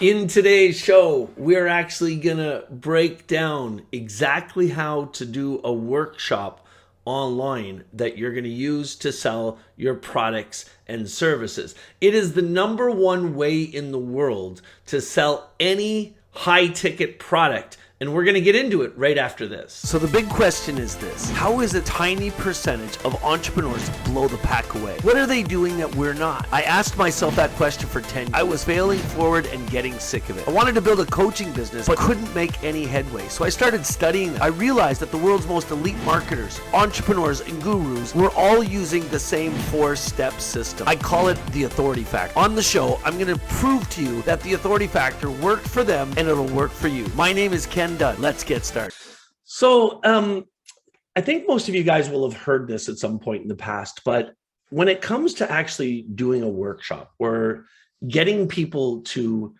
In today's show, we're actually going to break down exactly how to do a workshop online that you're going to use to sell your products and services. It is the number one way in the world to sell any high ticket product. And we're going to get into it right after this. So the big question is this: how is a tiny percentage of entrepreneurs blow the pack away? What are they doing that we're not? I asked myself that question for 10 years. I was failing forward and getting sick of it. I wanted to build a coaching business, but couldn't make any headway. So I started studying it. I realized that the world's most elite marketers, entrepreneurs, and gurus were all using the same 4-step system. I call it the authority factor. On the show, I'm going to prove to you that the authority factor worked for them and it'll work for you. My name is Ken Dunn. Let's get started. So I think most of you guys will have heard this at some point in the past, but when it comes to actually doing a workshop or getting people to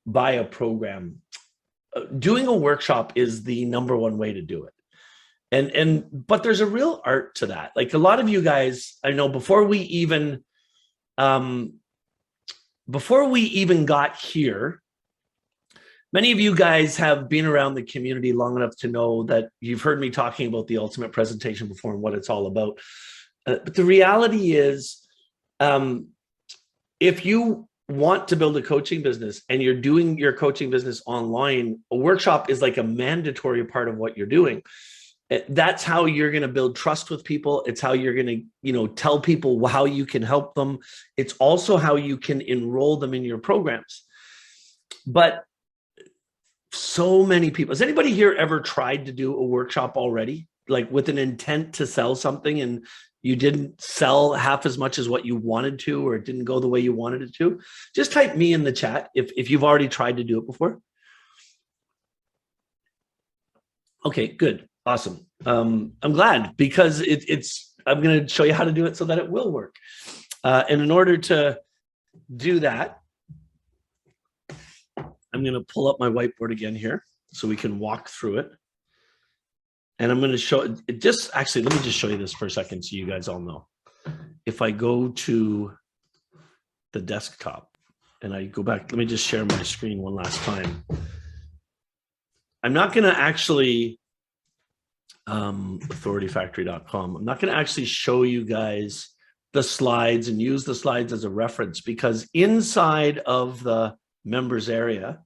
buy a program, doing a workshop is the number one way to do it. But there's a real art to that. Like a lot of you guys, I know before we even got here, many of you guys have been around the community long enough to know that you've heard me talking about the ultimate presentation before and what it's all about. But the reality is, if you want to build a coaching business and you're doing your coaching business online, a workshop is like a mandatory part of what you're doing. That's how you're going to build trust with people. It's how you're going to, tell people how you can help them. It's also how you can enroll them in your programs. But so many people, has anybody here ever tried to do a workshop already, like with an intent to sell something and you didn't sell half as much as what you wanted to, or it didn't go the way you wanted it to? Just type me in the chat if you've already tried to do it before. Okay, good. Awesome. I'm glad, because I'm going to show you how to do it so that it will work. And in order to do that, I'm going to pull up my whiteboard again here so we can walk through it. And I'm going to show it. Let me just show you this for a second so you guys all know. If I go to the desktop and I go back, let me just share my screen one last time. I'm not going to actually, authorityfactory.com, I'm not going to actually show you guys the slides and use the slides as a reference, because inside of the members area,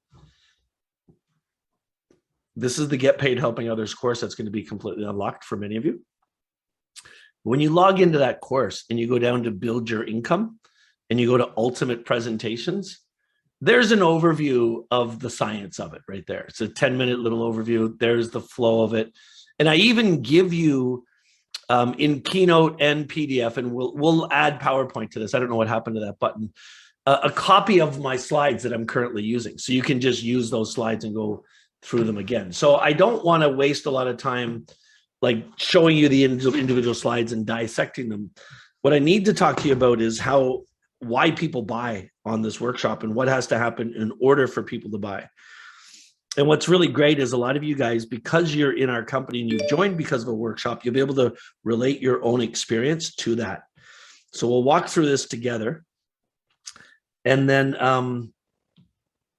this is the Get Paid Helping Others course that's going to be completely unlocked for many of you. When you log into that course and you go down to build your income and you go to ultimate presentations, there's an overview of the science of it right there. It's a 10-minute little overview. There's the flow of it. And I even give you in Keynote and PDF, and we'll add PowerPoint to this. I don't know what happened to that button. A copy of my slides that I'm currently using. So you can just use those slides and go through them again. So I don't want to waste a lot of time like showing you the individual slides and dissecting them. What I need to talk to you about is why people buy on this workshop and what has to happen in order for people to buy. And what's really great is a lot of you guys, because you're in our company and you've joined because of a workshop, you'll be able to relate your own experience to that. So we'll walk through this together. And then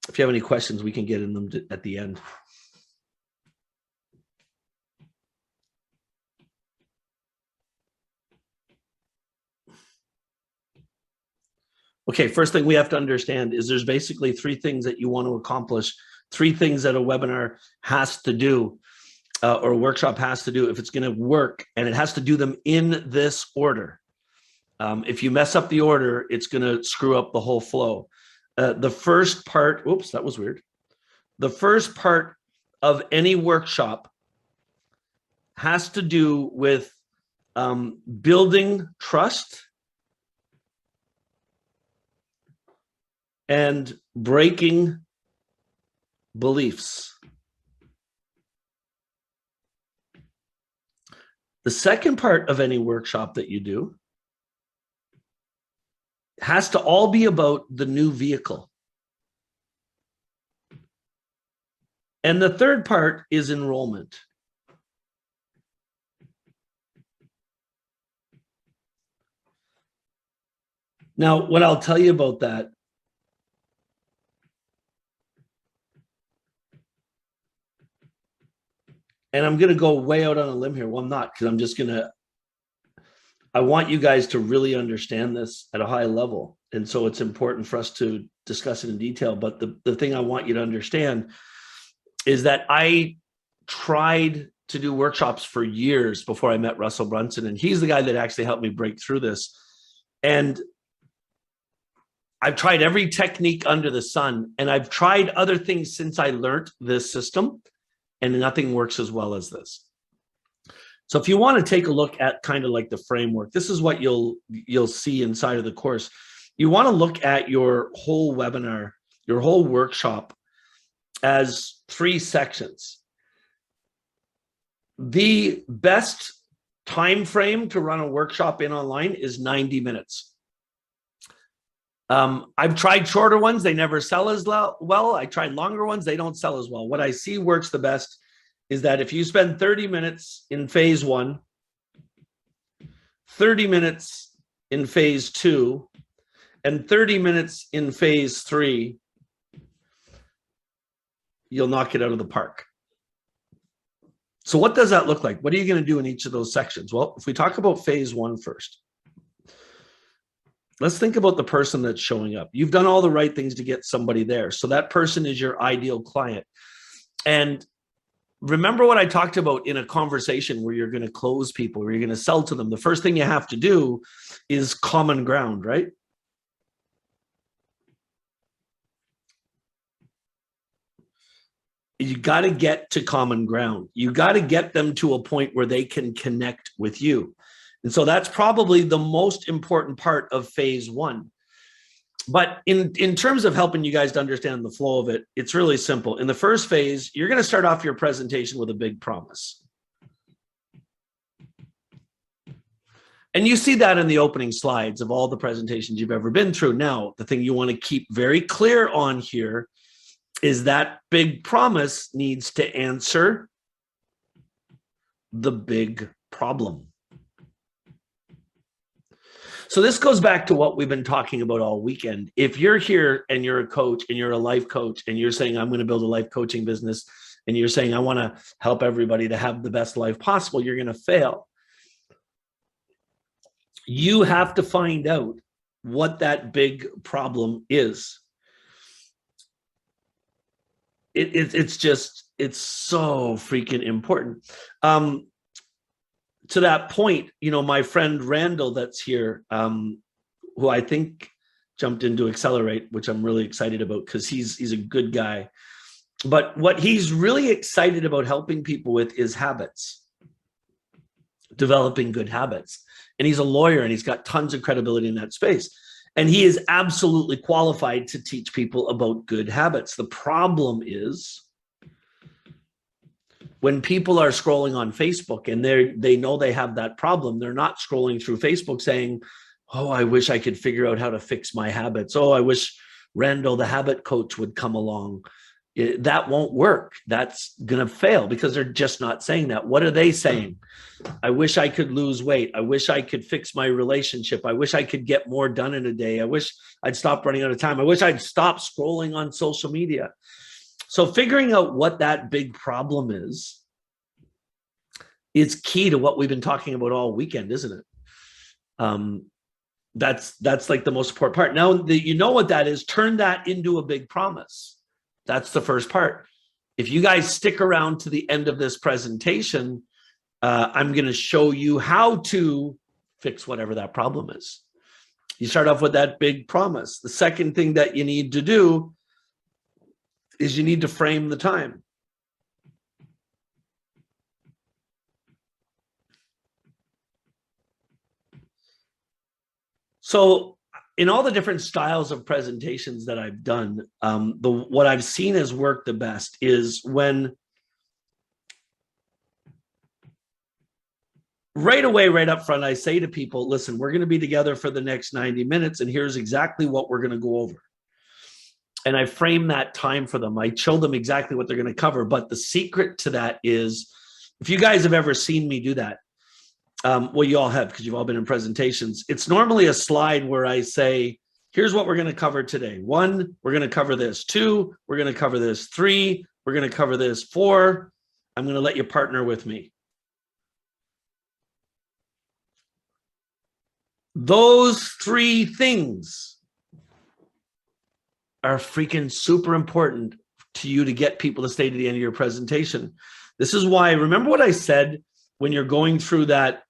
if you have any questions, we can get in them at the end. Okay, first thing we have to understand is there's basically 3 things that you want to accomplish, 3 things that a webinar has to do or a workshop has to do if it's going to work, and it has to do them in this order. If you mess up the order, it's going to screw up the whole flow. The first part, oops, that was weird. The first part of any workshop has to do with building trust and breaking beliefs. The second part of any workshop that you do has to all be about the new vehicle. And the third part is enrollment. Now, what I'll tell you about that And I'm going to go way out on a limb here. Well, I'm not, because I want you guys to really understand this at a high level. And so it's important for us to discuss it in detail. But the thing I want you to understand is that I tried to do workshops for years before I met Russell Brunson. And he's the guy that actually helped me break through this. And I've tried every technique under the sun, and I've tried other things since I learned this system, and nothing works as well as this. So if you want to take a look at kind of like the framework, this is what you'll see inside of the course. You want to look at your whole webinar, your whole workshop as 3 sections. The best time frame to run a workshop in online is 90 minutes. I've tried shorter ones. They never sell as well. I tried longer ones. They don't sell as well. What I see works the best is that if you spend 30 minutes in phase 1, 30 minutes in phase 2, and 30 minutes in phase 3, you'll knock it out of the park. So what does that look like? What are you going to do in each of those sections? Well, if we talk about phase 1 first, let's think about the person that's showing up. You've done all the right things to get somebody there. So that person is your ideal client. And remember what I talked about in a conversation where you're going to close people, where you're going to sell to them. The first thing you have to do is common ground, right? You got to get to common ground. You got to get them to a point where they can connect with you. And so that's probably the most important part of phase 1. But in terms of helping you guys to understand the flow of it, it's really simple. In the first phase, you're going to start off your presentation with a big promise. And you see that in the opening slides of all the presentations you've ever been through. Now, the thing you want to keep very clear on here is that big promise needs to answer the big problem. So this goes back to what we've been talking about all weekend. If you're here and you're a coach and you're a life coach and you're saying, I'm going to build a life coaching business, and you're saying, I want to help everybody to have the best life possible, you're going to fail. You have to find out what that big problem is. It's so freaking important. To that point, you know, my friend Randall that's here, who I think jumped into Accelerate, which I'm really excited about because he's a good guy. But what he's really excited about helping people with is habits, developing good habits. And he's a lawyer and he's got tons of credibility in that space. And he is absolutely qualified to teach people about good habits. The problem is when people are scrolling on Facebook and they know they have that problem, they're not scrolling through Facebook saying, oh, I wish I could figure out how to fix my habits. Oh, I wish Randall, the habit coach, would come along. That won't work. That's going to fail because they're just not saying that. What are they saying? I wish I could lose weight. I wish I could fix my relationship. I wish I could get more done in a day. I wish I'd stop running out of time. I wish I'd stop scrolling on social media. So figuring out what that big problem is key to what we've been talking about all weekend, isn't it? That's like the most important part. Now that you know what that is, turn that into a big promise. That's the first part. If you guys stick around to the end of this presentation, I'm going to show you how to fix whatever that problem is. You start off with that big promise. The second thing that you need to do is you need to frame the time. So in all the different styles of presentations that I've done, what I've seen has worked the best is when right away, right up front, I say to people, listen, we're going to be together for the next 90 minutes, and here's exactly what we're going to go over. And I frame that time for them. I show them exactly what they're going to cover. But the secret to that is, if you guys have ever seen me do that, well, you all have because you've all been in presentations. It's normally a slide where I say, here's what we're going to cover today. 1, we're going to cover this. 2, we're going to cover this. 3, we're going to cover this. 4, I'm going to let you partner with me. Those three things are freaking super important to you to get people to stay to the end of your presentation. This is why, remember what I said when you're going through that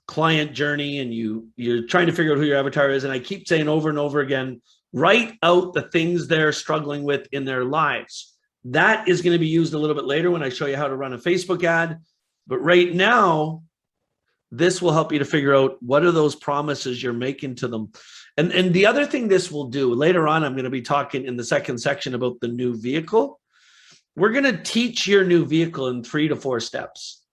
client journey and you're trying to figure out who your avatar is, and I keep saying over and over again, write out the things they're struggling with in their lives. That is going to be used a little bit later when I show you how to run a Facebook ad. But right now, this will help you to figure out what are those promises you're making to them. And the other thing this will do, later on, I'm going to be talking in the second section about the new vehicle. We're going to teach your new vehicle in 3 to 4 steps.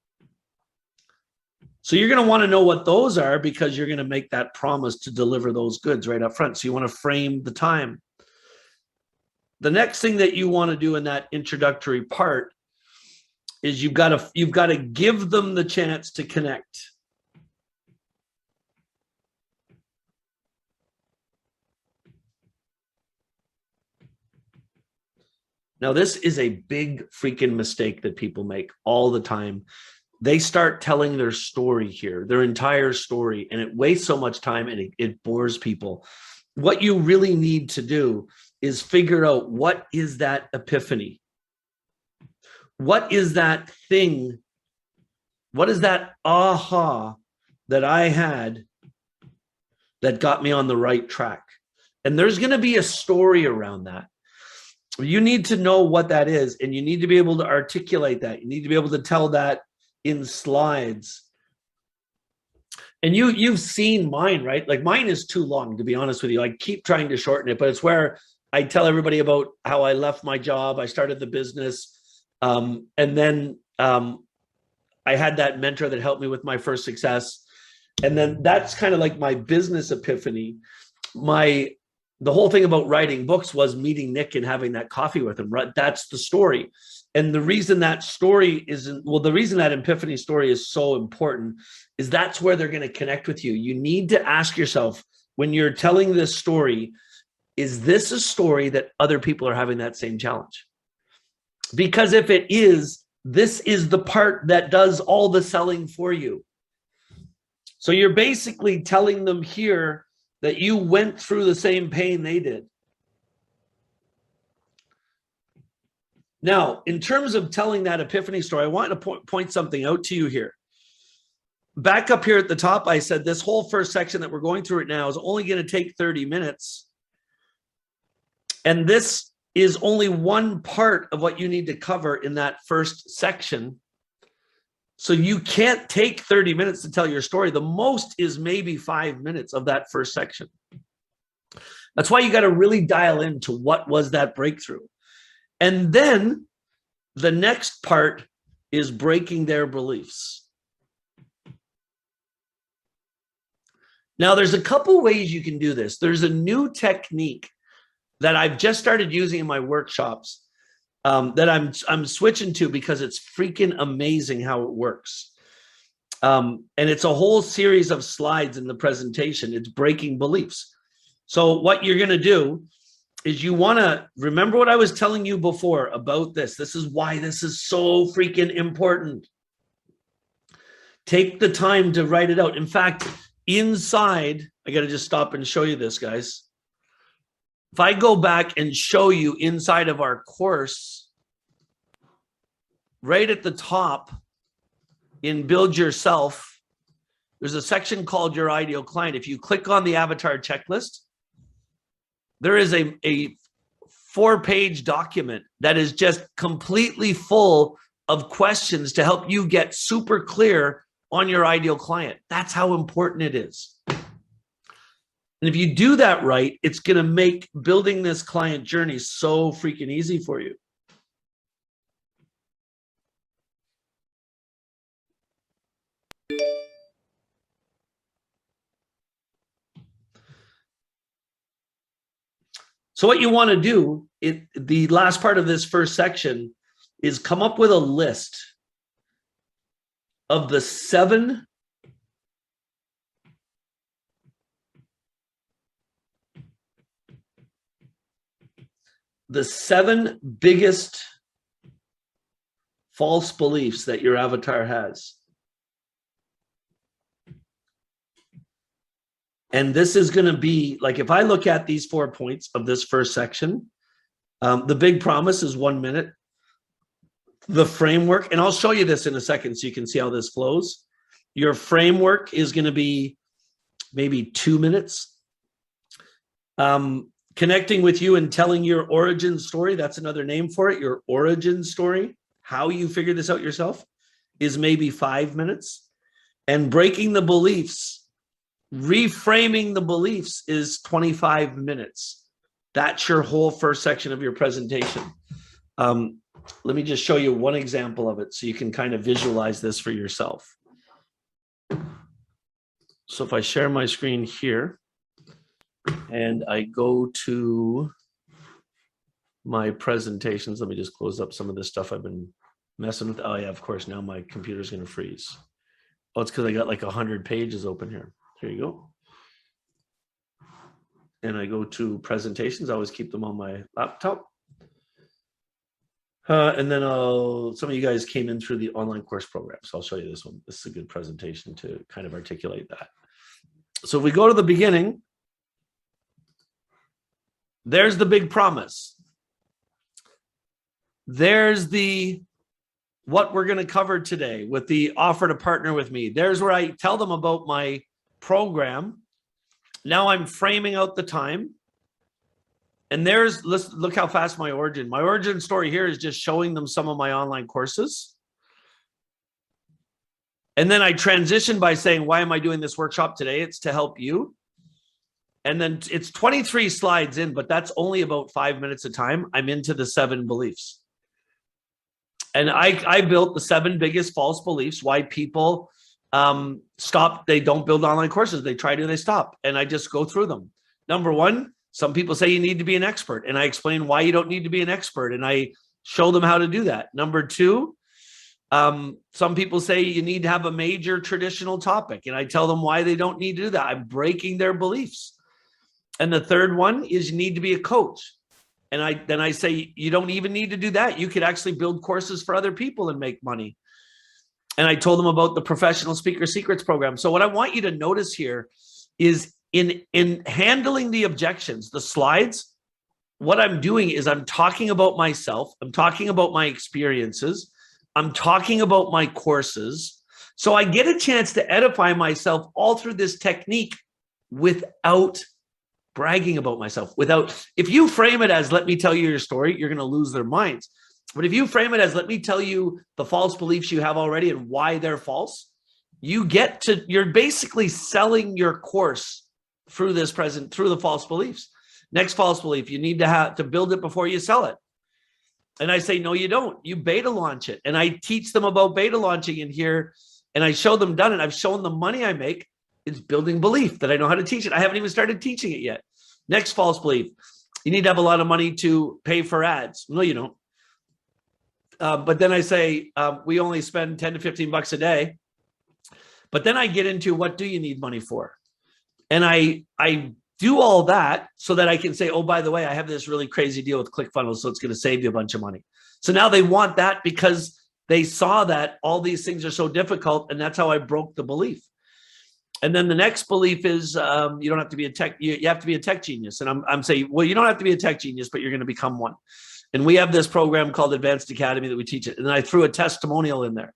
So you're going to want to know what those are because you're going to make that promise to deliver those goods right up front. So you want to frame the time. The next thing that you want to do in that introductory part is you've got to give them the chance to connect. Now, this is a big freaking mistake that people make all the time. They start telling their story here, their entire story, and it wastes so much time and it bores people. What you really need to do is figure out what is that epiphany? What is that thing? What is that aha that I had that got me on the right track? And there's going to be a story around that. You need to know what that is, and you need to be able to articulate that. You need to be able to tell that in slides. And you've seen mine, right? Like mine is too long, to be honest with you. I keep trying to shorten it, but it's where I tell everybody about how I left my job. I started the business. And then I had that mentor that helped me with my first success. And then that's kind of like my business epiphany. The whole thing about writing books was meeting Nick and having that coffee with him, right? That's the story. And the reason that story isn't, well, the reason that epiphany story is so important is that's where they're going to connect with you. You need to ask yourself, when you're telling this story, is this a story that other people are having that same challenge? Because if it is, this is the part that does all the selling for you. So you're basically telling them here that you went through the same pain they did. Now, in terms of telling that epiphany story, I want to point something out to you here. Back up here at the top, I said this whole first section that we're going through right now is only going to take 30 minutes. And this is only one part of what you need to cover in that first section. So you can't take 30 minutes to tell your story. The most is maybe 5 minutes of that first section. That's why you got to really dial into what was that breakthrough. And then the next part is breaking their beliefs. Now, there's a couple ways you can do this. There's a new technique that I've just started using in my workshops that I'm switching to because it's freaking amazing how it works. And it's a whole series of slides in the presentation. It's breaking beliefs. So what you're going to do is you want to remember what I was telling you before about this. This is why this is so freaking important. Take the time to write it out. In fact, inside, I got to just stop and show you this, guys. If I go back and show you inside of our course, right at the top in Build Yourself, there's a section called Your Ideal Client. If you click on the avatar checklist, there is a 4-page document that is just completely full of questions to help you get super clear on your ideal client. That's how important it is. And if you do that right, it's going to make building this client journey so freaking easy for you. So what you want to do, the last part of this first section, is come up with a list of the 7 biggest false beliefs that your avatar has. And this is going to be like, if I look at these 4 points of this first section, the big promise is 1 minute. The framework, and I'll show you this in a second so you can see how this flows. Your framework is going to be maybe 2 minutes. Connecting with you and telling your origin story, that's another name for it, your origin story, how you figure this out yourself, is maybe 5 minutes. And breaking the beliefs, reframing the beliefs, is 25 minutes. That's your whole first section of your presentation. Let me just show you one example of it so you can kind of visualize this for yourself. So if I share my screen here and I go to my presentations, let me just close up some of this stuff I've been messing with. Oh yeah, of course, now my computer's going to freeze. Oh, it's because I got like 100 pages open here. Here you go. And I go to presentations. I always keep them on my laptop. And then some of you guys came in through the online course program. So I'll show you this one. This is a good presentation to kind of articulate that. So if we go to the beginning, there's the big promise. There's the what we're going to cover today with the offer to partner with me. There's where I tell them about my program. Now I'm framing out the time. And there's, look how fast my origin story here is just showing them some of my online courses. And then I transition by saying, why am I doing this workshop today? It's to help you. And then it's 23 slides in, but that's only about 5 minutes of time. I'm into the 7 beliefs. And I built the 7 biggest false beliefs, why people stop. They don't build online courses. They try to, they stop. And I just go through them. Number 1, some people say you need to be an expert, and I explain why you don't need to be an expert, and I show them how to do that. Number 2, some people say you need to have a major traditional topic, and I tell them why they don't need to do that. I'm breaking their beliefs. And the third one is you need to be a coach. And then I say you don't even need to do that. You could actually build courses for other people and make money. And I told them about the Professional Speaker Secrets program. So what I want you to notice here is in handling the objections, the slides, what I'm doing is I'm talking about myself. I'm talking about my experiences. I'm talking about my courses. So I get a chance to edify myself all through this technique without bragging about myself. If you frame it as, let me tell you your story, you're going to lose their minds. But if you frame it as, let me tell you the false beliefs you have already and why they're false, you're basically selling your course through the false beliefs. Next false belief, you need to build it before you sell it. And I say, no, you don't. You beta launch it. And I teach them about beta launching in here. And I show them done it. I've shown the money I make is building belief that I know how to teach it. I haven't even started teaching it yet. Next false belief, you need to have a lot of money to pay for ads. No, you don't. But then I say, we only spend 10 to 15 bucks a day. But then I get into, what do you need money for? And I do all that so that I can say, oh, by the way, I have this really crazy deal with ClickFunnels, so it's going to save you a bunch of money. So now they want that because they saw that all these things are so difficult, and that's how I broke the belief. And then the next belief is you don't have to be a tech, you have to be a tech genius. And I'm saying, well, you don't have to be a tech genius, but you're going to become one. And we have this program called Advanced Academy that we teach it. And I threw a testimonial in there.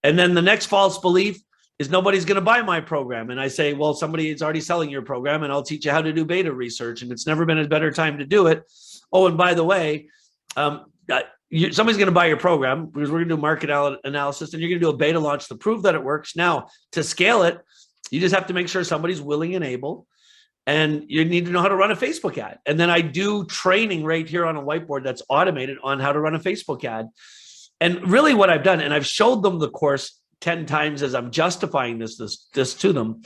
And then the next false belief is nobody's going to buy my program. And I say, well, somebody is already selling your program, and I'll teach you how to do beta research. And it's never been a better time to do it. Oh, and by the way, somebody's going to buy your program because we're going to do market analysis, and you're going to do a beta launch to prove that it works. Now, to scale it, you just have to make sure somebody's willing and able, and you need to know how to run a Facebook ad. And then I do training right here on a whiteboard that's automated on how to run a Facebook ad. And really what I've done, and I've showed them the course 10 times as I'm justifying this to them.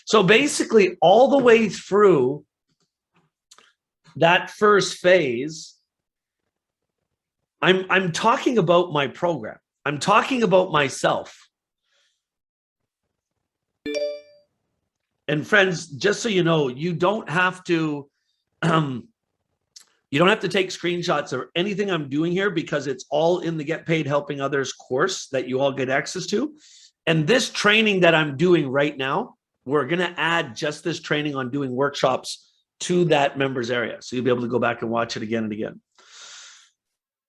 So basically all the way through that first phase, I'm talking about my program. I'm talking about myself. And friends, just so you know, you don't have to You don't have to take screenshots or anything I'm doing here because it's all in the Get Paid Helping Others course that you all get access to. And this training that I'm doing right now, we're going to add just this training on doing workshops to that members area. So you'll be able to go back and watch it again and again.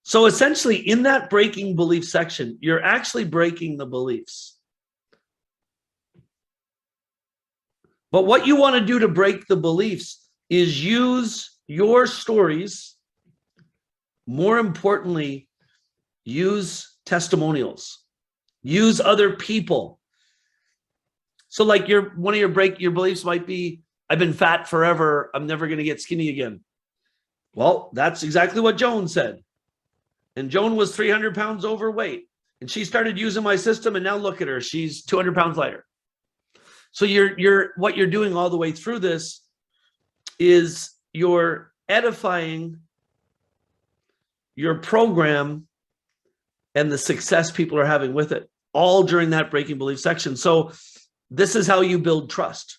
So essentially in that breaking belief section, you're actually breaking the beliefs. But what you want to do to break the beliefs is use your stories. More importantly, use testimonials. Use other people. So like one of your beliefs might be, I've been fat forever, I'm never going to get skinny again. Well, that's exactly what Joan said. And Joan was 300 pounds overweight. And she started using my system, and now look at her, she's 200 pounds lighter. So what you're doing all the way through this is you're edifying your program and the success people are having with it, all during that breaking belief section. So this is how you build trust.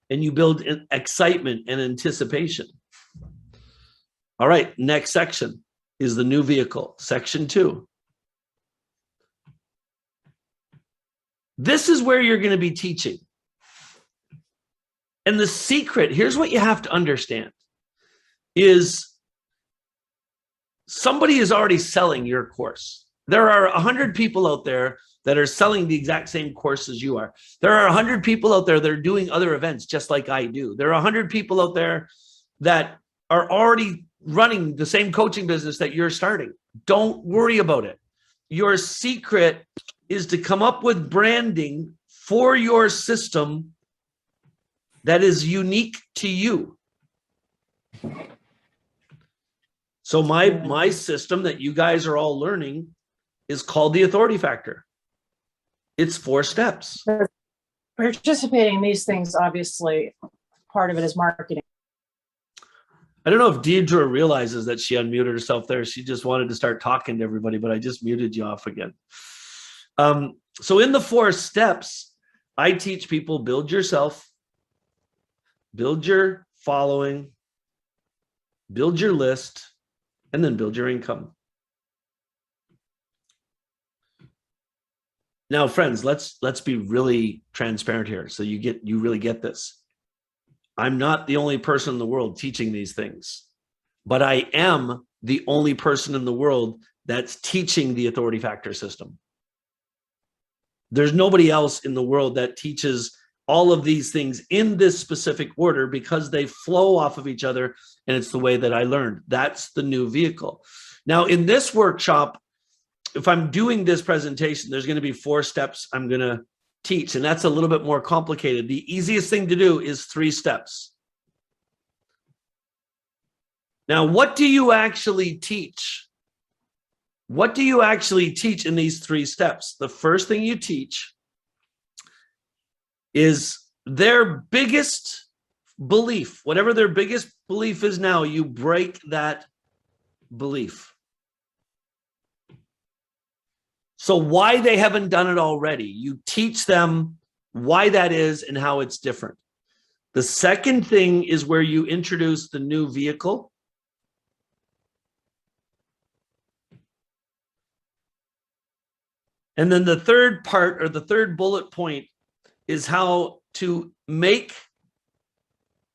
And you build excitement and anticipation. All right, next section is the new vehicle, section 2. This is where you're going to be teaching. And the secret, here's what you have to understand, is somebody is already selling your course. There are 100 people out there that are selling the exact same course as you are. There are 100 people out there that are doing other events just like I do. There are 100 people out there that are already running the same coaching business that you're starting. Don't worry about it. Your secret is to come up with branding for your system that is unique to you. So my system that you guys are all learning is called the authority factor. It's 4 steps. Participating in these things, obviously, part of it is marketing. I don't know if Deidre realizes that she unmuted herself there. She just wanted to start talking to everybody, but I just muted you off again. So in the 4 steps, I teach people build yourself, build your following, build your list, and then build your income. Now, friends, let's be really transparent here so you really get this. I'm not the only person in the world teaching these things, but I am the only person in the world that's teaching the authority factor system. There's nobody else in the world that teaches all of these things in this specific order because they flow off of each other, and it's the way that I learned. That's the new vehicle. Now, in this workshop, if I'm doing this presentation, there's going to be 4 steps I'm going to teach, and that's a little bit more complicated. The easiest thing to do is 3 steps. Now, what do you actually teach? What do you actually teach in these 3 steps? The first thing you teach is their biggest belief. Whatever their biggest belief is now, you break that belief. So why they haven't done it already, you teach them why that is and how it's different. The second thing is where you introduce the new vehicle. And then the third part, or the third bullet point, is how to make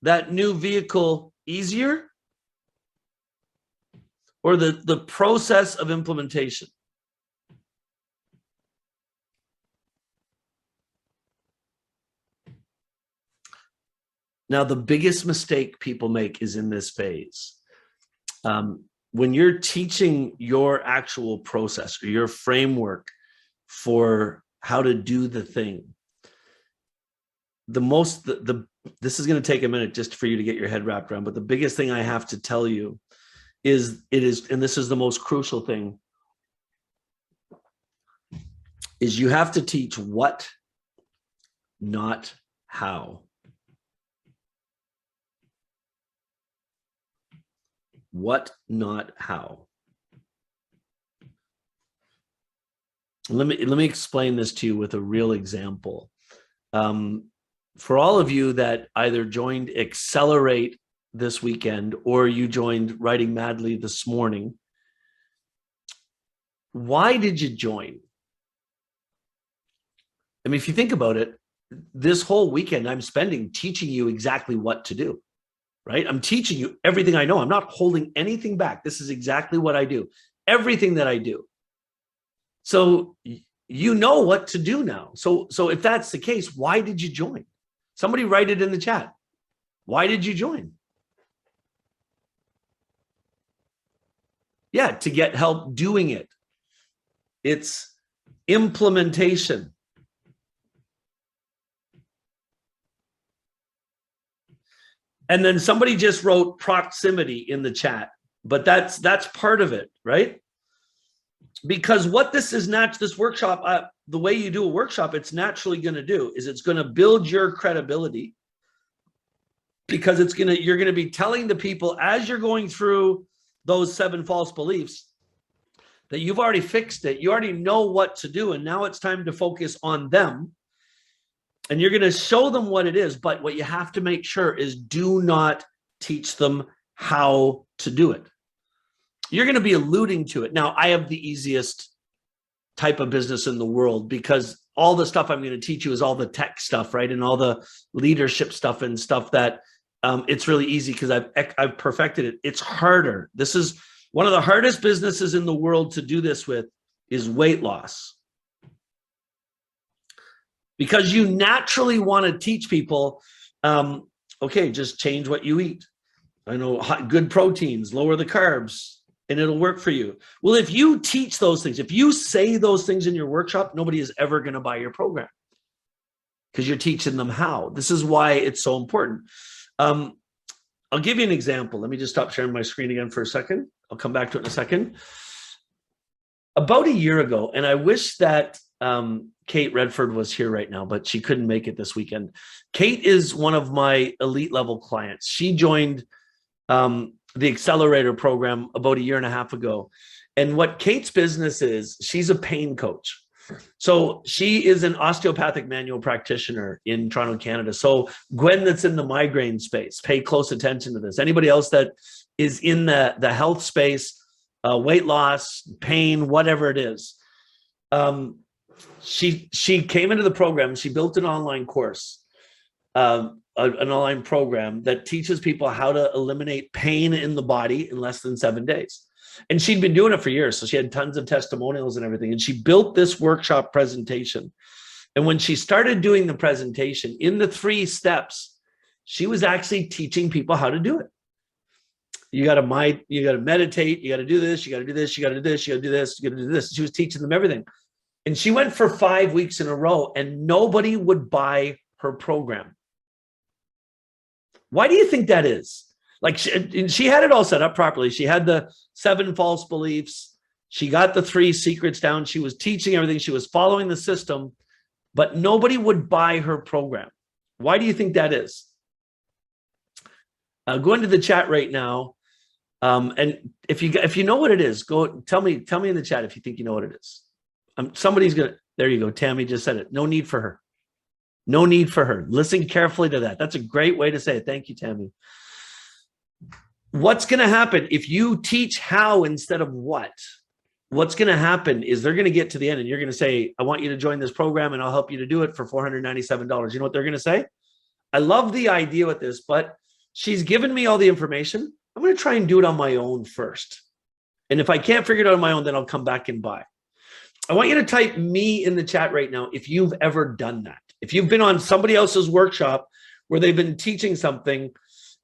that new vehicle easier, or the process of implementation. Now, the biggest mistake people make is in this phase. When you're teaching your actual process or your framework for how to do the thing, this is going to take a minute just for you to get your head wrapped around, but the biggest thing I have to tell you is and this is the most crucial thing, is you have to teach what, not how. What, not how. Let me explain this to you with a real example. For all of you that either joined Accelerate this weekend, or you joined Writing Madly this morning, why did you join? I mean, if you think about it, this whole weekend I'm spending teaching you exactly what to do, right? I'm teaching you everything I know. I'm not holding anything back. This is exactly what I do, everything that I do. So you know what to do now. So if that's the case, why did you join? Somebody write it in the chat. Why did you join? Yeah, to get help doing it. It's implementation. And then somebody just wrote proximity in the chat, but that's part of it, right? Because what this is this workshop, the way you do a workshop, it's naturally going to do is it's going to build your credibility, because you're going to be telling the people as you're going through those 7 false beliefs that you've already fixed it. You already know what to do. And now it's time to focus on them. And you're going to show them what it is. But what you have to make sure is do not teach them how to do it. You're going to be alluding to it. Now, I have the easiest type of business in the world, because all the stuff I'm going to teach you is all the tech stuff, right? And all the leadership stuff and stuff that it's really easy because I've perfected it. It's harder. This is one of the hardest businesses in the world to do this with, is weight loss. Because you naturally want to teach people, okay, just change what you eat. I know, good proteins, lower the carbs, and it'll work for you. Well, if you teach those things, if you say those things in your workshop, nobody is ever going to buy your program, because you're teaching them how. This is why it's so important. I'll give you an example. Let me just stop sharing my screen again for a second. I'll come back to it in a second. About a year ago, and I wish that Kate Redford was here right now, but she couldn't make it this weekend. Kate is one of my elite level clients. She joined the accelerator program about a year and a half ago. And what Kate's business is, she's a pain coach. So she is an osteopathic manual practitioner in Toronto, Canada. So Gwen, that's in the migraine space, pay close attention to this. Anybody else that is in the health space, weight loss, pain, whatever it is. She came into the program. She built an online course, an online program that teaches people how to eliminate pain in the body in less than 7 days. And she'd been doing it for years. So she had tons of testimonials and everything. And she built this workshop presentation. And when she started doing the presentation in the 3 steps, she was actually teaching people how to do it. You got to meditate, you got to do this, you got to do this, you got to do this, you got to do this, you got to do this. She was teaching them everything. And she went for 5 weeks in a row and nobody would buy her program. Why do you think that is? Like she had it all set up properly. She had the 7 false beliefs. She got the 3 secrets down. She was teaching everything. She was following the system, but nobody would buy her program. Why do you think that is? Go into the chat right now. And if you know what it is, go tell me in the chat if you think you know what it is. Somebody's gonna, there you go. Tammy just said it. No need for her. No need for her. Listen carefully to that. That's a great way to say it. Thank you, Tammy. What's going to happen if you teach how instead of what? What's going to happen is they're going to get to the end and you're going to say, I want you to join this program and I'll help you to do it for $497. You know what they're going to say? I love the idea with this, but she's given me all the information. I'm going to try and do it on my own first. And if I can't figure it out on my own, then I'll come back and buy. I want you to type me in the chat right now if you've ever done that. If you've been on somebody else's workshop where they've been teaching something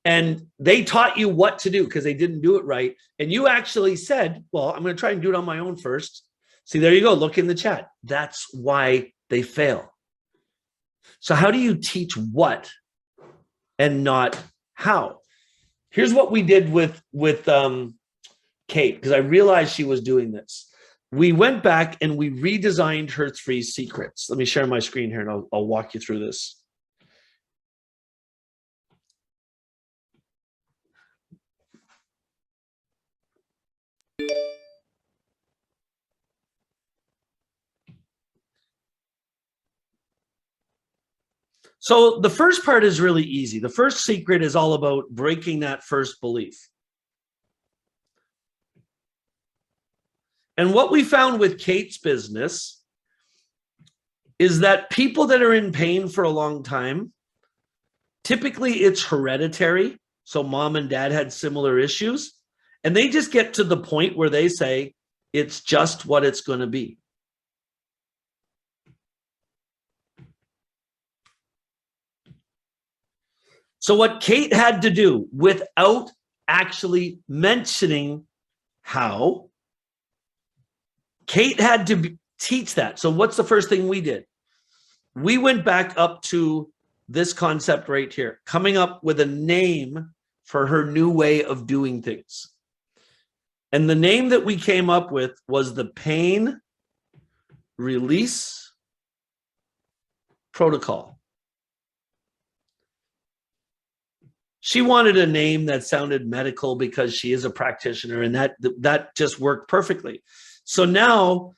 and they taught you what to do because they didn't do it right, and you actually said, well, I'm going to try and do it on my own first. See, there you go. Look in the chat. That's why they fail. So how do you teach what and not how? Here's what we did with Kate, because I realized she was doing this. We went back and we redesigned her 3 secrets. Let me share my screen here and I'll walk you through this. So the first part is really easy. The first secret is all about breaking that first belief. And what we found with Kate's business is that people that are in pain for a long time, typically it's hereditary. So mom and dad had similar issues, and they just get to the point where they say, it's just what it's going to be. So what Kate had to do, without actually mentioning how, Kate had to teach that. So what's the first thing we did? We went back up to this concept right here, coming up with a name for her new way of doing things. And the name that we came up with was the Pain Release Protocol. She wanted a name that sounded medical because she is a practitioner, and that just worked perfectly. So now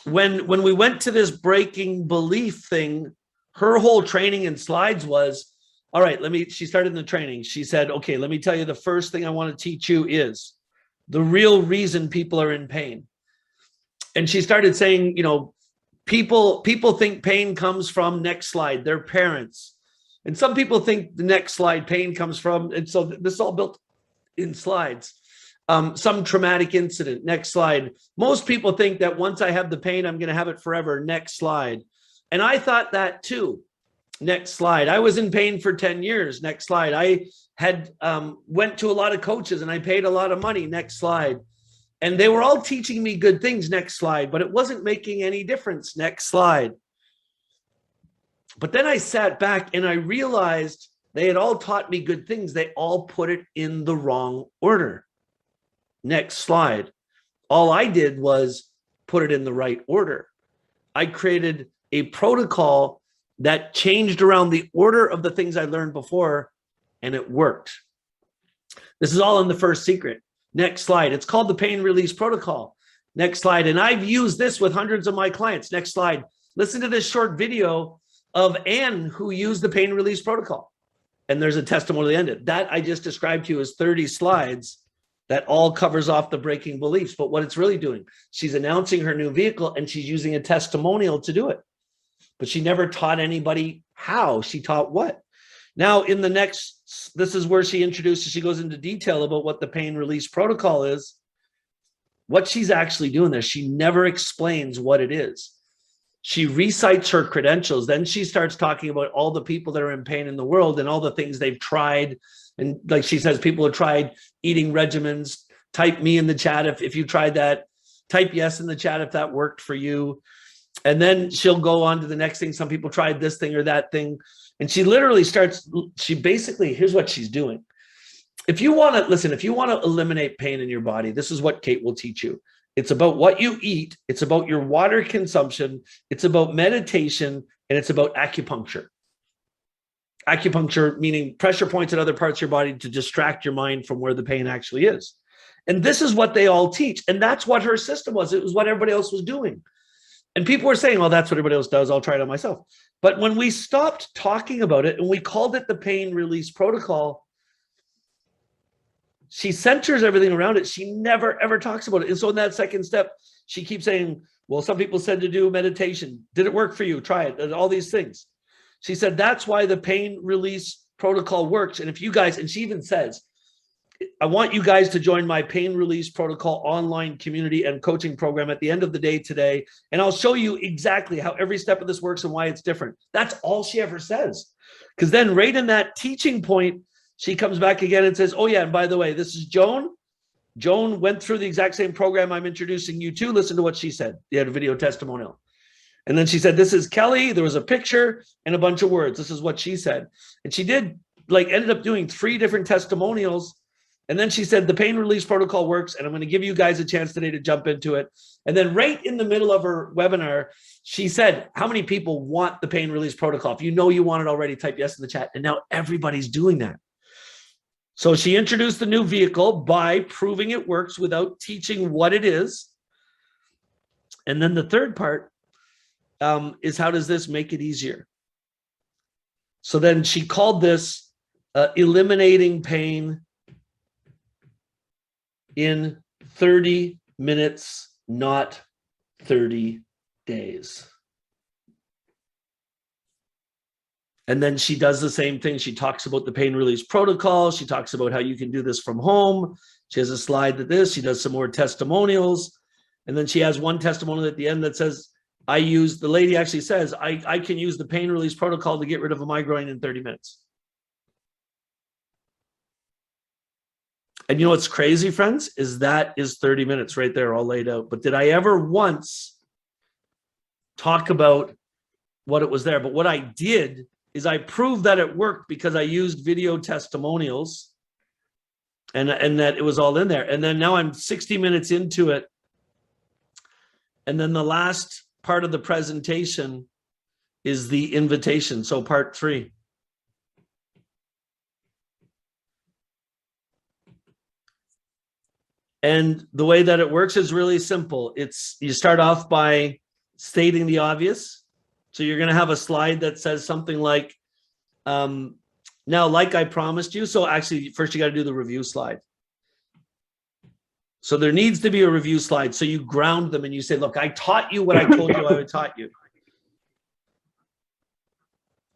when we went to this breaking belief thing, her whole training and slides was, all right, she started in the training. She said, okay, let me tell you, the first thing I want to teach you is the real reason people are in pain. And she started saying, people think pain comes from, next slide, their parents. And some people think the next slide, pain comes from, and so this is all built in slides. Some traumatic incident, next slide. Most people think that once I have the pain, I'm going to have it forever, next slide. And I thought that too. Next slide. I was in pain for 10 years. Next slide. I had went to a lot of coaches and I paid a lot of money. Next slide. And they were all teaching me good things. Next slide. But it wasn't making any difference. Next slide. But then I sat back and I realized they had all taught me good things. They all put it in the wrong order. Next slide. All I did was put it in the right order. I created a protocol that changed around the order of the things I learned before, and it worked. This is all in the first secret. Next slide. It's called the Pain Release Protocol. Next slide. And I've used this with hundreds of my clients. Next slide. Listen to this short video of Anne who used the Pain Release Protocol. And there's a testimony at the end. That I just described to you as 30 slides that all covers off the breaking beliefs. But what it's really doing, she's announcing her new vehicle and she's using a testimonial to do it. But she never taught anybody how. She taught what. Now in the next, this is where she goes into detail about what the Pain Release Protocol is. What she's actually doing there, she never explains what it is. She recites her credentials. Then she starts talking about all the people that are in pain in the world and all the things they've tried. And like she says, people have tried eating regimens. Type me in the chat if you tried that. Type yes in the chat if that worked for you. And then she'll go on to the next thing. Some people tried this thing or that thing. And she literally here's what she's doing. If you want to eliminate pain in your body, this is what Kate will teach you. It's about what you eat. It's about your water consumption. It's about meditation, and it's about acupuncture. Acupuncture meaning pressure points in other parts of your body to distract your mind from where the pain actually is. And this is what they all teach. And that's what her system was. It was what everybody else was doing. And people were saying, well, that's what everybody else does. I'll try it on myself. But when we stopped talking about it and we called it the Pain Release Protocol, she centers everything around it. She never, ever talks about it. And so in that second step, she keeps saying, well, some people said to do meditation. Did it work for you? Try it. And all these things. She said, that's why the Pain Release Protocol works. And if you guys, and she even says, I want you guys to join my Pain Release Protocol online community and coaching program at the end of the day today. And I'll show you exactly how every step of this works and why it's different. That's all she ever says. Because then right in that teaching point, she comes back again and says, oh yeah, and by the way, this is Joan. Joan went through the exact same program I'm introducing you to. Listen to what she said. You had a video testimonial. And then she said, this is Kelly. There was a picture and a bunch of words. This is what she said. And she ended up doing 3 different testimonials. And then she said, the Pain Release Protocol works, and I'm going to give you guys a chance today to jump into it. And then right in the middle of her webinar, she said, how many people want the Pain Release Protocol? If you know you want it already, type yes in the chat. And now everybody's doing that. So she introduced the new vehicle by proving it works without teaching what it is. And then the third part is, how does this make it easier? So then she called this eliminating pain in 30 minutes, not 30 days. And then she does the same thing. She talks about the pain release protocol. She talks about how you can do this from home. She has a slide to this. She does some more testimonials. And then she has one testimonial at the end that says, the lady actually says, I can use the pain release protocol to get rid of a migraine in 30 minutes. And you know what's crazy, friends, is that is 30 minutes right there all laid out. But did I ever once talk about what it was there? But what I did is I proved that it worked because I used video testimonials and that it was all in there. And then now I'm 60 minutes into it. And then the last part of the presentation is the invitation. So part 3. And the way that it works is really simple. You start off by stating the obvious. So you're going to have a slide that says something like, now, like I promised you. So actually, first you got to do the review slide. So there needs to be a review slide. So you ground them and you say, look, I taught you what I told you I would taught you.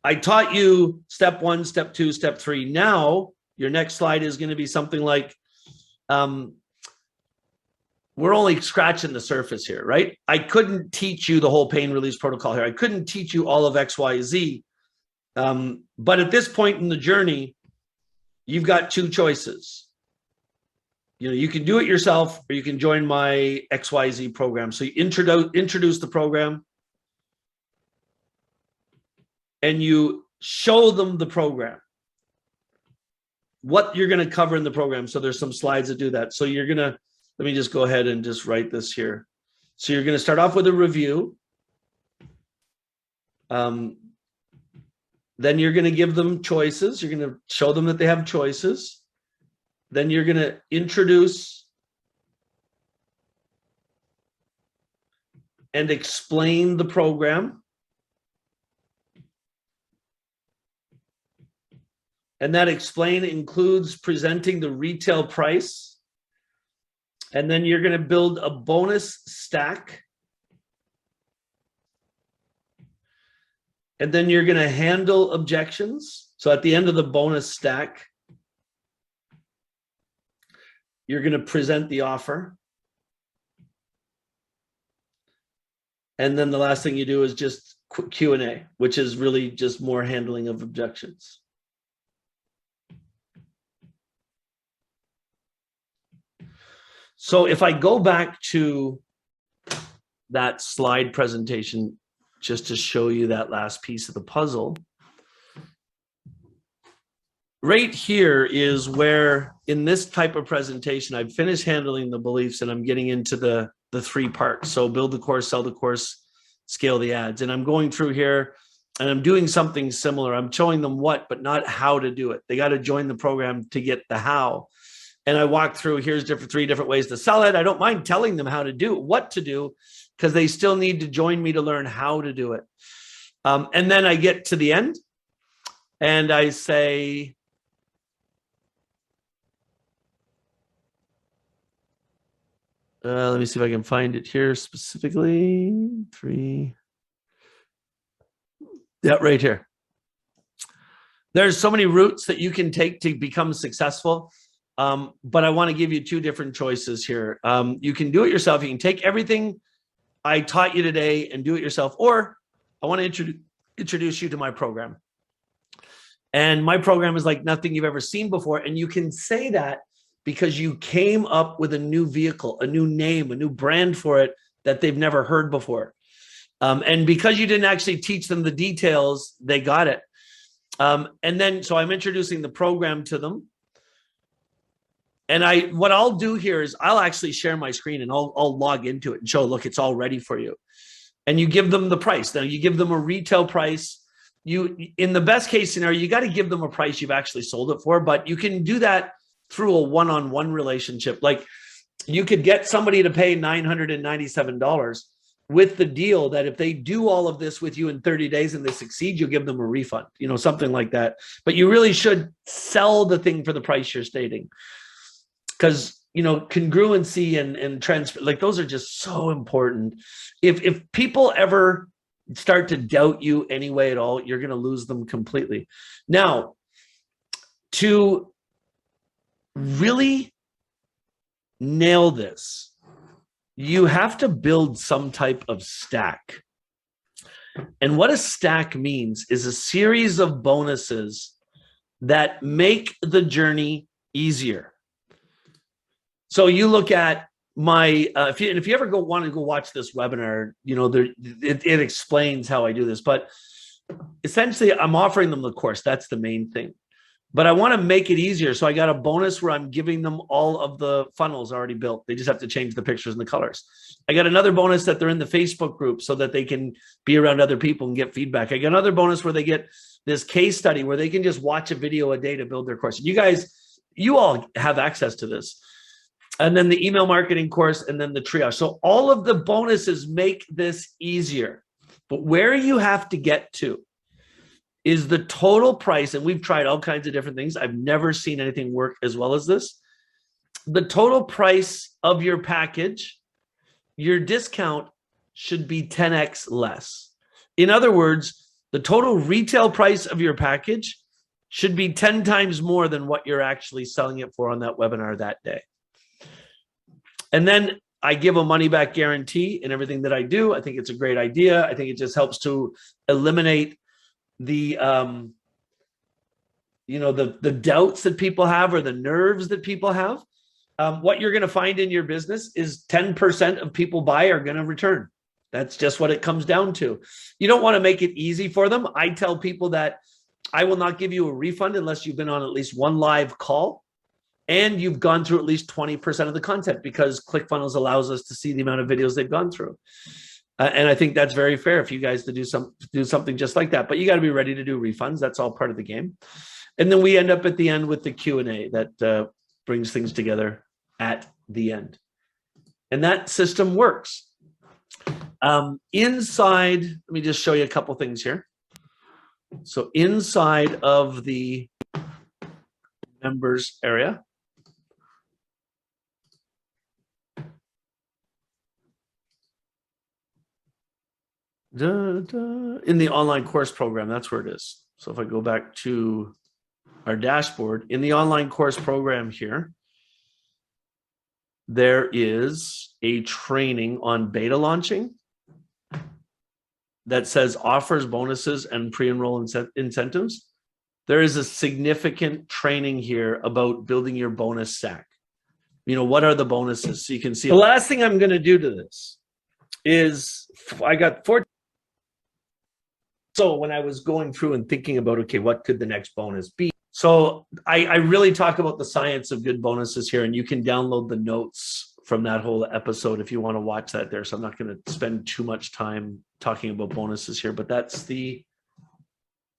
I taught you step 1, step 2, step 3. Now, your next slide is going to be something like, we're only scratching the surface here, right? I couldn't teach you the whole pain release protocol here. I couldn't teach you all of X, Y, Z. But at this point in the journey, you've got 2 choices. You can do it yourself or you can join my XYZ program. So you introduce the program and you show them the program, what you're going to cover in the program. So there's some slides that do that. So you're going to, let me just go ahead and just write this here. So you're going to start off with a review. Then you're going to give them choices. You're going to show them that they have choices. Then you're going to introduce and explain the program. And that explain includes presenting the retail price. And then you're going to build a bonus stack. And then you're going to handle objections. So at the end of the bonus stack, you're going to present the offer. And then the last thing you do is just Q&A, which is really just more handling of objections. So if I go back to that slide presentation, just to show you that last piece of the puzzle, right here is where in this type of presentation, I've finished handling the beliefs and I'm getting into the 3 parts. So build the course, sell the course, scale the ads. And I'm going through here and I'm doing something similar. I'm showing them what, but not how to do it. They got to join the program to get the how. And I walk through, here's 3 different ways to sell it. I don't mind telling them how to do, what to do, because they still need to join me to learn how to do it. And then I get to the end and I say, let me see if I can find it here specifically. 3. Yeah, right here. There's so many routes that you can take to become successful. But I want to give you 2 different choices here. You can do it yourself. You can take everything I taught you today and do it yourself, or I want to introduce you to my program. And my program is like nothing you've ever seen before. And you can say that because you came up with a new vehicle, a new name, a new brand for it that they've never heard before. And because you didn't actually teach them the details, they got it. And then, so I'm introducing the program to them. And what I'll do here is I'll actually share my screen and I'll log into it and show, look, it's all ready for you. And you give them the price. Now you give them a retail price. In the best case scenario, you got to give them a price you've actually sold it for, but you can do that through a one-on-one relationship. Like you could get somebody to pay $997 with the deal that if they do all of this with you in 30 days and they succeed, you'll give them a refund, something like that. But you really should sell the thing for the price you're stating, because congruency and trans, like, those are just so important. If people ever start to doubt you anyway at all, you're going to lose them completely. Now, to really nail this, you have to build some type of stack. And what a stack means is a series of bonuses that make the journey easier. So you look at my, if you ever want to go watch this webinar, it explains how I do this. But essentially, I'm offering them the course. That's the main thing. But I want to make it easier. So I got a bonus where I'm giving them all of the funnels already built. They just have to change the pictures and the colors. I got another bonus that they're in the Facebook group so that they can be around other people and get feedback. I got another bonus where they get this case study where they can just watch a video a day to build their course. You all have access to this. And then the email marketing course, and then the triage. So all of the bonuses make this easier. But where you have to get to is the total price. And we've tried all kinds of different things. I've never seen anything work as well as this. The total price of your package, your discount should be 10x less. In other words, the total retail price of your package should be 10 times more than what you're actually selling it for on that webinar that day. And then I give a money back guarantee in everything that I do. I think it's a great idea. I think it just helps to eliminate the the doubts that people have or the nerves that people have. What you're going to find in your business is 10% of people buy are going to return. That's just what it comes down to. You don't want to make it easy for them. I tell people that I will not give you a refund unless you've been on at least one live call and you've gone through at least 20% of the content, because ClickFunnels allows us to see the amount of videos they've gone through. And I think that's very fair for you guys to do something just like that. But you got to be ready to do refunds. That's all part of the game. And then we end up at the end with the Q&A that brings things together at the end. And that system works. Inside, let me just show you a couple things here. So inside of the members area, in the online course program, that's where it is. So if I go back to our dashboard, in the online course program here, there is a training on beta launching that says offers, bonuses, and pre-enroll incentives. There is a significant training here about building your bonus stack. What are the bonuses? So you can see. The last thing I'm going to do to this is I got 4. So when I was going through and thinking about, okay, what could the next bonus be? So I really talk about the science of good bonuses here, and you can download the notes from that whole episode if you want to watch that there. So I'm not going to spend too much time talking about bonuses here, but that's the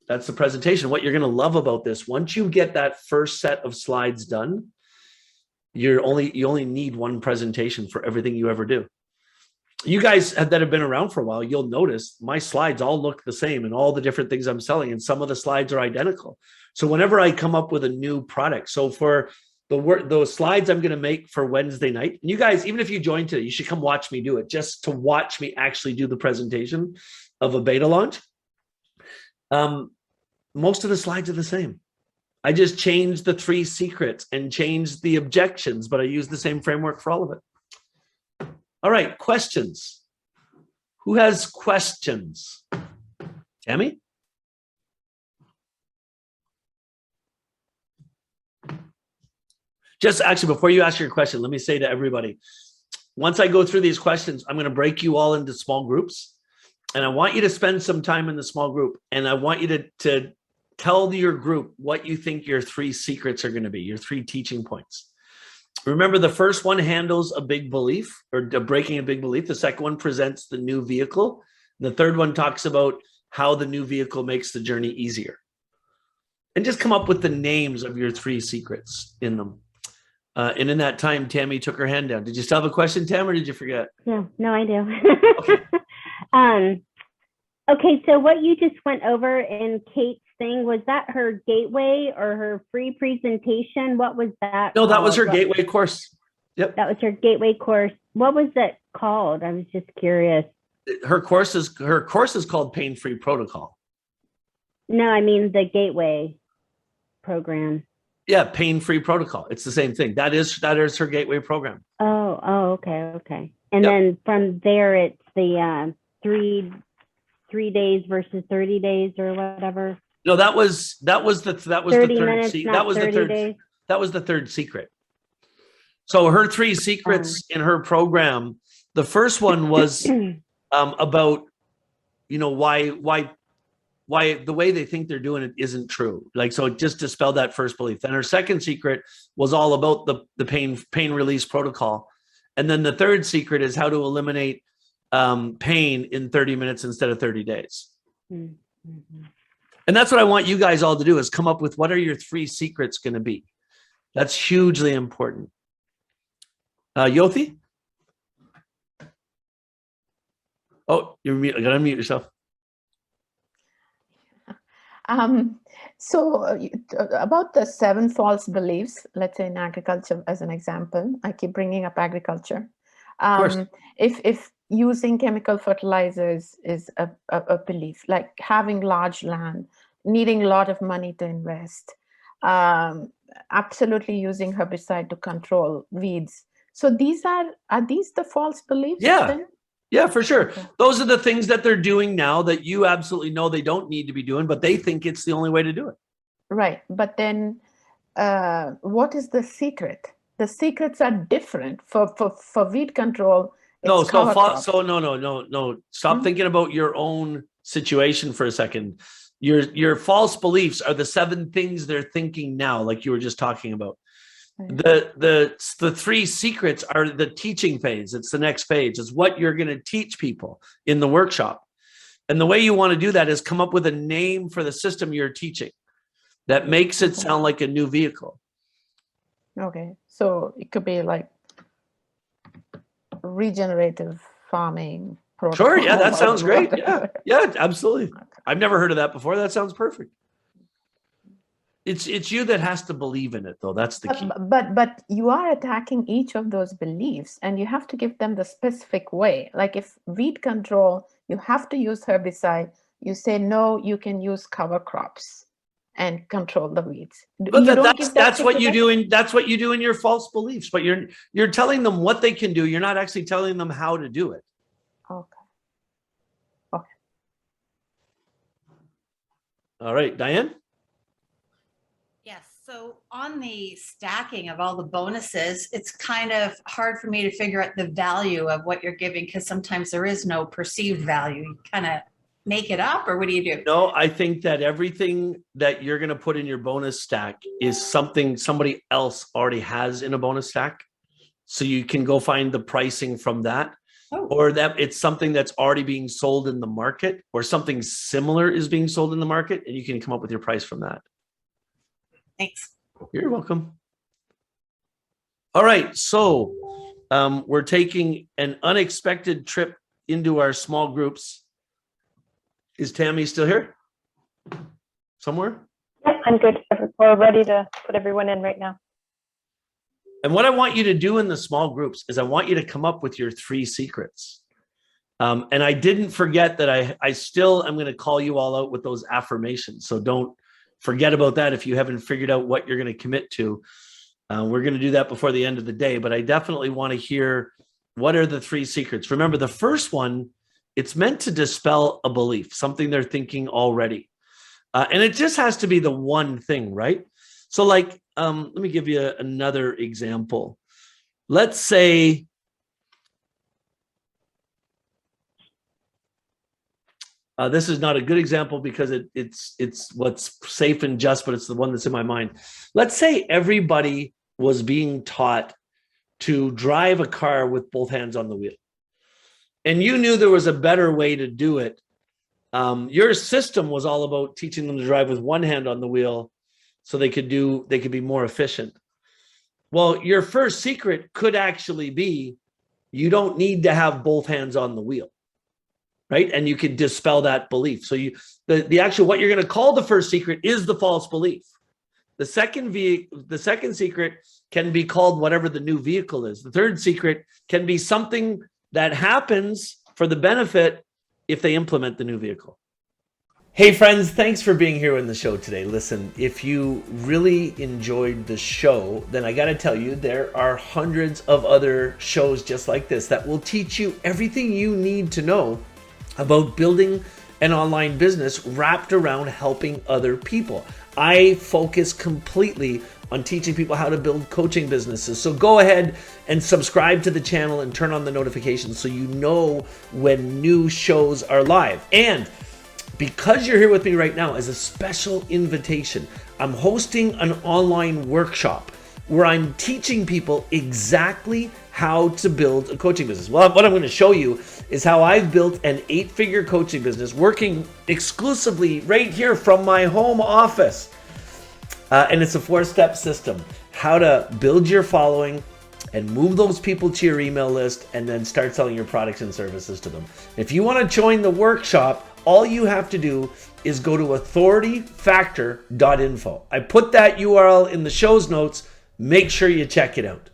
presentation. What you're going to love about this, once you get that first set of slides done, you only need one presentation for everything you ever do. You guys that have been around for a while, you'll notice my slides all look the same and all the different things I'm selling, and some of the slides are identical. So whenever I come up with a new product, so for those slides I'm going to make for Wednesday night, and you guys, even if you join today, you should come watch me do it, just to watch me actually do the presentation of a beta launch. Most of the slides are the same. I just changed the 3 secrets and changed the objections, but I use the same framework for all of it. All right, questions. Who has questions? Tammy? Just actually, before you ask your question, let me say to everybody, once I go through these questions, I'm going to break you all into small groups. And I want you to spend some time in the small group. And I want you to tell your group what you think your 3 secrets are going to be, your 3 teaching points. Remember, the first one handles a big belief, or breaking a big belief. The second one presents the new vehicle. The third one talks about how the new vehicle makes the journey easier. And just come up with the names of your 3 secrets in them. And in that time, Tammy took her hand down. Did you still have a question, Tam, or did you forget? No, I do. Okay. Okay, so what you just went over in Kate's thing, was that her gateway or her free presentation? What was that? No, that was her called? gateway course. Yep. That was her gateway course. What was it called? I was just curious. Her course is called Pain Free Protocol. No, I mean the gateway program. Yeah, Pain Free Protocol. It's the same thing. That is her gateway program. Oh, okay. And Yep. then from there, it's the 3 days versus 30 days or whatever. No, that was the 30 third minutes, secret. not That was 30 the third. days. That was the third secret. So her 3 secrets in her program. The first one was about, why the way they think they're doing it isn't true. Like, so it just dispelled that first belief. Then her second secret was all about the pain release protocol. And then the third secret is how to eliminate pain in 30 minutes instead of 30 days. Mm-hmm. And that's what I want you guys all to do, is come up with what are your 3 secrets going to be. That's hugely important. Yothi? Oh, you're mute. I gotta unmute yourself. So about the 7 false beliefs, let's say in agriculture as an example, I keep bringing up agriculture. Of course. If using chemical fertilizers is a belief, like having large land, needing a lot of money to invest, absolutely using herbicide to control weeds. So are these the false beliefs? Yeah. Then? Yeah, for sure. Okay. Those are the things that they're doing now that you absolutely know they don't need to be doing, but they think it's the only way to do it. Right. But then what is the secret? The secrets are different for weed control. No, it's cover crop. no. Stop thinking about your own situation for a second. Your false beliefs are the 7 things they're thinking now, like you were just talking about. The 3 secrets are the teaching phase. It's the next phase. It's what you're going to teach people in the workshop. And the way you want to do that is come up with a name for the system you're teaching that makes it sound like a new vehicle. Okay. So it could be like regenerative farming protocol. Sure. Yeah, that sounds great. Yeah, absolutely. I've never heard of that before. That sounds perfect. It's you that has to believe in it, though. That's the key. But you are attacking each of those beliefs, and you have to give them the specific way. Like if weed control, you have to use herbicide. You say no, you can use cover crops and control the weeds. But that's what you do in that's what you do in your false beliefs. But you're telling them what they can do. You're not actually telling them how to do it. Okay. All right, Diane. Yes. So on the stacking of all the bonuses, it's kind of hard for me to figure out the value of what you're giving, because sometimes there is no perceived value. You kind of make it up, or what do you do? No, I think that everything that you're going to put in your bonus stack is something somebody else already has in a bonus stack. So you can go find the pricing from that. Oh. Or that it's something that's already being sold in the market, or something similar is being sold in the market, and you can come up with your price from that. Thanks. You're welcome. All right, so we're taking an unexpected trip into our small groups. Is Tammy still here? Somewhere? Yep, I'm good. We're ready to put everyone in right now. And what I want you to do in the small groups is I want you to come up with your 3 secrets. And I didn't forget that I still am going to call you all out with those affirmations. So don't forget about that if you haven't figured out what you're going to commit to. We're going to do that before the end of the day, but I definitely want to hear what are the 3 secrets. Remember, the first one, it's meant to dispel a belief, something they're thinking already. And it just has to be the one thing, right? So like, let me give you another example. Let's say, this is not a good example because it's what's safe and just, but it's the one that's in my mind. Let's say everybody was being taught to drive a car with both hands on the wheel, and you knew there was a better way to do it. Your system was all about teaching them to drive with one hand on the wheel so they could be more efficient. Well, your first secret could actually be you don't need to have both hands on the wheel, right? And you can dispel that belief. So the actual, what you're going to call the first secret is the false belief. The second secret can be called whatever the new vehicle is. The third secret can be something that happens for the benefit if they implement the new vehicle. Hey friends, thanks for being here in the show today. Listen, if you really enjoyed the show, then I got to tell you, there are hundreds of other shows just like this that will teach you everything you need to know about building an online business wrapped around helping other people. I focus completely on teaching people how to build coaching businesses. So go ahead and subscribe to the channel and turn on the notifications so you know when new shows are live. And because you're here with me right now, as a special invitation, I'm hosting an online workshop where I'm teaching people exactly how to build a coaching business. Well, what I'm going to show you is how I've built an 8-figure coaching business working exclusively right here from my home office. And it's a 4-step system: how to build your following and move those people to your email list and then start selling your products and services to them. If you want to join the workshop, all you have to do is go to authorityfactor.info. I put that URL in the show's notes. Make sure you check it out.